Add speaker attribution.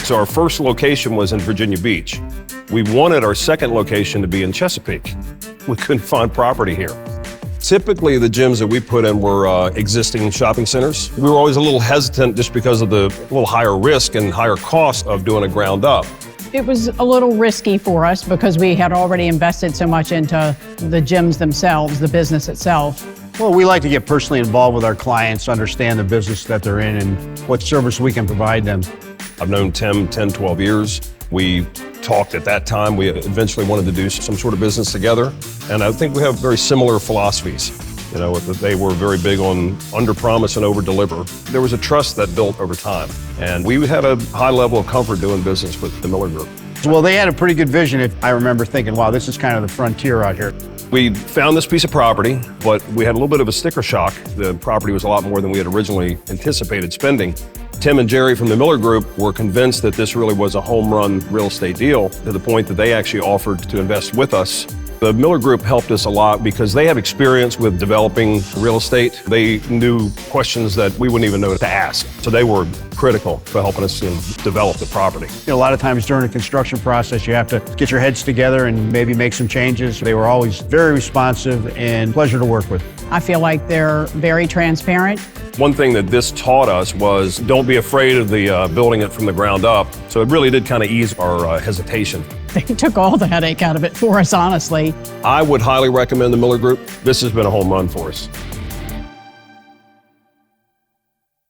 Speaker 1: So our first location was in Virginia Beach. We wanted our second location to be in Chesapeake. We couldn't find property here. Typically, the gyms that we put in were existing shopping centers. We were always a little hesitant just because of the little higher risk and higher cost of doing a ground up.
Speaker 2: It was a little risky for us because we had already invested so much into the gyms themselves, the business itself.
Speaker 3: Well, we like to get personally involved with our clients, understand the business that they're in and what service we can provide them.
Speaker 1: I've known Tim 10, 12 years. We talked at that time. We eventually wanted to do some sort of business together. And I think we have very similar philosophies. You know, they were very big on under-promise and over-deliver. There was a trust that built over time. And we had a high level of comfort doing business with the Miller Group.
Speaker 3: Well, they had a pretty good vision. I remember thinking, wow, this is kind of the frontier out here.
Speaker 1: We found this piece of property, but we had a little bit of a sticker shock. The property was a lot more than we had originally anticipated spending. Tim and Jerry from the Miller Group were convinced that this really was a home run real estate deal, to the point that they actually offered to invest with us. The Miller Group helped us a lot because they have experience with developing real estate. They knew questions that we wouldn't even know to ask. So they were critical for helping us develop the property.
Speaker 3: You know, a lot of times during the construction process, you have to get your heads together and maybe make some changes. They were always very responsive and pleasure to work with.
Speaker 2: I feel like they're very transparent.
Speaker 1: One thing that this taught us was don't be afraid of the building it from the ground up. So it really did kind of ease our hesitation.
Speaker 2: They took all the headache out of it for us, honestly.
Speaker 1: I would highly recommend the Miller Group. This has been a home run for us.